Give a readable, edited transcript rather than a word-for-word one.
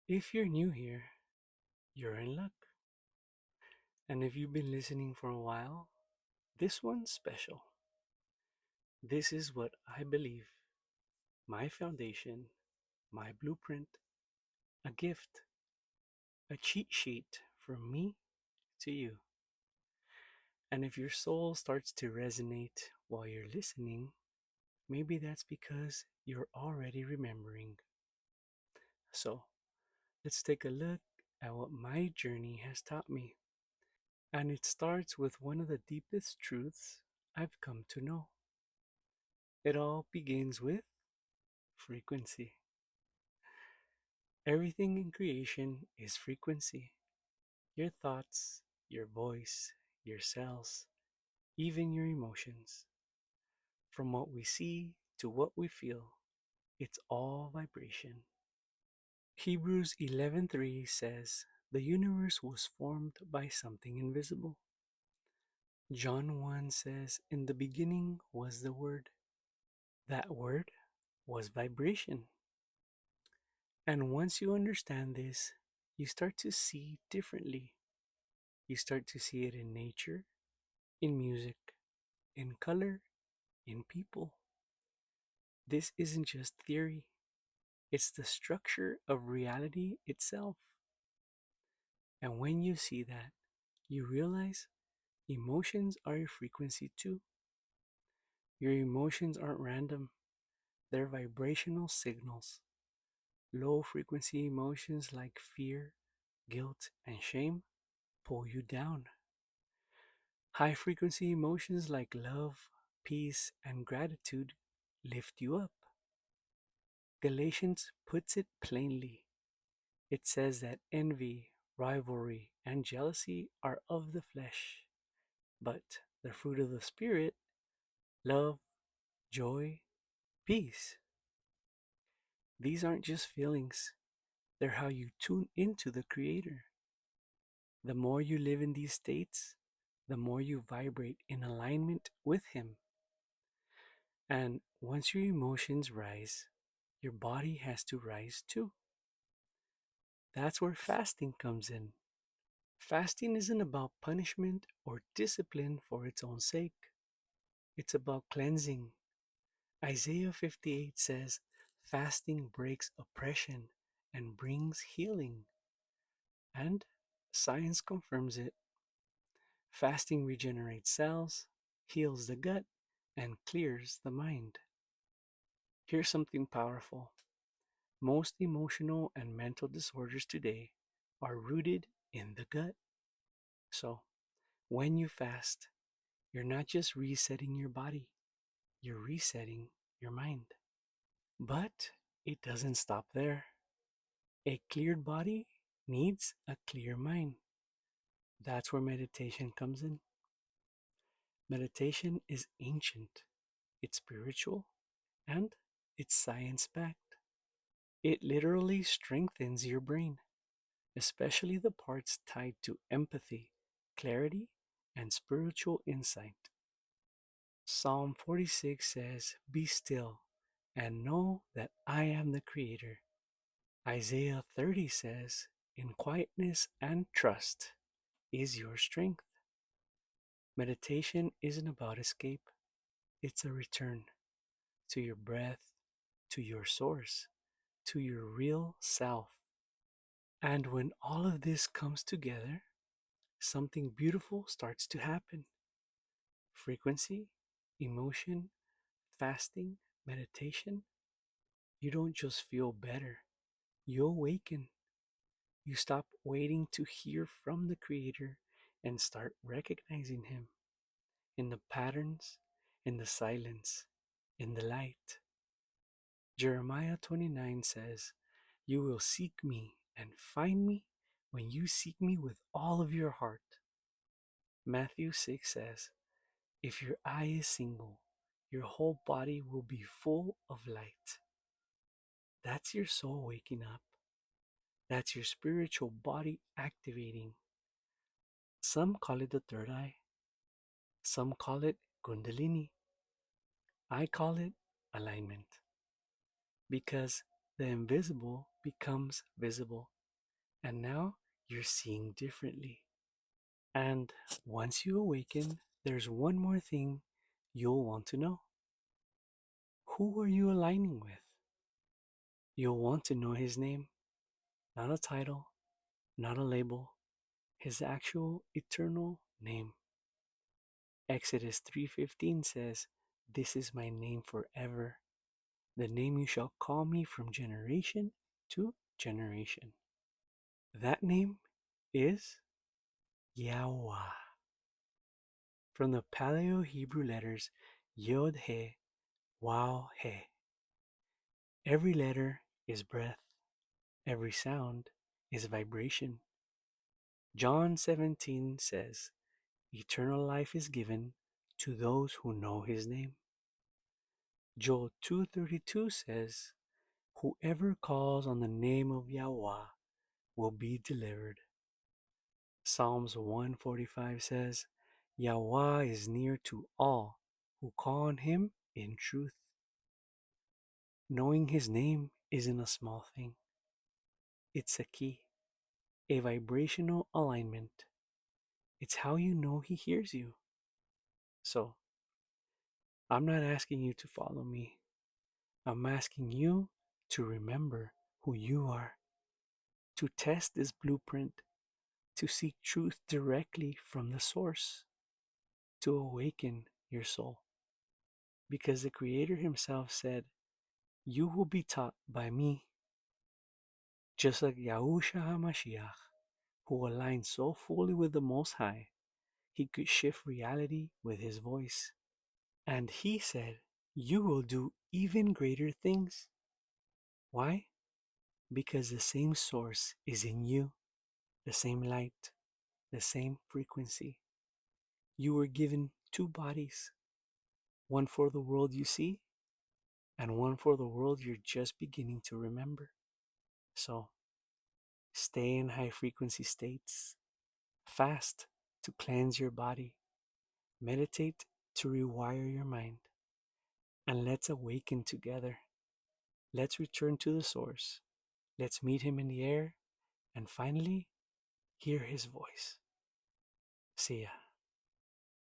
If you're new here, you're in luck. And if you've been listening for a while, this one's special. This is what I believe, my foundation, my blueprint, a gift, a cheat sheet from me to you. And if your soul starts to resonate while you're listening, maybe that's because you're already remembering. So let's take a look at what my journey has taught me. And it starts with one of the deepest truths I've come to know. It all begins with frequency. Everything in creation is frequency. Your thoughts, your voice, your cells, even your emotions. From what we see to what we feel, it's all vibration. Hebrews 11:3 says, "The universe was formed by something invisible." John 1 says, "In the beginning was the Word." That word was vibration. And once you understand this, you start to see differently. You start to see it in nature, in music, in color, in people. This isn't just theory, it's the structure of reality itself. And when you see that, you realize emotions are a frequency too. Your emotions aren't random, they're vibrational signals. Low frequency emotions like fear, guilt, and shame pull you down. High frequency emotions like love, peace, and gratitude lift you up. Galatians puts it plainly. It says that envy, rivalry, and jealousy are of the flesh, but the fruit of the Spirit, love, joy, peace. These aren't just feelings, they're how you tune into the Creator. The more you live in these states, the more you vibrate in alignment with Him. And once your emotions rise, your body has to rise too. That's where fasting comes in. Fasting isn't about punishment or discipline for its own sake. It's about cleansing. Isaiah 58 says, "Fasting breaks oppression and brings healing." And science confirms it. Fasting regenerates cells, heals the gut, and clears the mind. Here's something powerful. Most emotional and mental disorders today are rooted in the gut. So, when you fast, you're not just resetting your body, you're resetting your mind. But it doesn't stop there. A cleared body needs a clear mind. That's where meditation comes in. Meditation is ancient, it's spiritual, and it's science backed. It literally strengthens your brain, especially the parts tied to empathy, clarity, and spiritual insight. Psalm 46 says, "Be still and know that I am the Creator." Isaiah 30 says, "In quietness and trust is your strength." Meditation isn't about escape, it's a return to your breath, to your source, to your real self. And when all of this comes together, something beautiful starts to happen. Frequency, emotion, fasting, meditation. You don't just feel better, you awaken. You stop waiting to hear from the Creator and start recognizing Him in the patterns, in the silence, in the light. Jeremiah 29 says, "You will seek me and find me when you seek me with all of your heart." Matthew 6 says, "If your eye is single, your whole body will be full of light." That's your soul waking up. That's your spiritual body activating. Some call it the third eye. Some call it Kundalini. I call it alignment because the invisible becomes visible And now you're seeing differently. And once you awaken, there's one more thing you'll want to know. Who are you aligning with? You'll want to know his name, not a title, not a label, his actual eternal name. Exodus 3:15 says, "This is my name forever, the name you shall call me from generation to generation." That name is Yahweh. From the Paleo Hebrew letters Yod He, Waw He. Every letter is breath, every sound is vibration. John 17 says, "Eternal life is given to those who know his name." Joel 2:32 says, "Whoever calls on the name of Yahweh will be delivered." Psalms 145 says, "Yahweh is near to all who call on him in truth." Knowing his name isn't a small thing. It's a key, a vibrational alignment. It's how you know he hears you. So, I'm not asking you to follow me. I'm asking you to remember who you are, to test this blueprint, to seek truth directly from the source, to awaken your soul. Because the Creator Himself said, "You will be taught by me." Just like Yahusha HaMashiach, who aligned so fully with the Most High, he could shift reality with his voice. And he said, "You will do even greater things." Why? Because the same source is in you, the same light, the same frequency. You were given two bodies, one for the world you see, and one for the world you're just beginning to remember. So, stay in high frequency states, fast to cleanse your body, meditate to rewire your mind, and let's awaken together. Let's return to the source. Let's meet him in the air and finally hear his voice. See ya.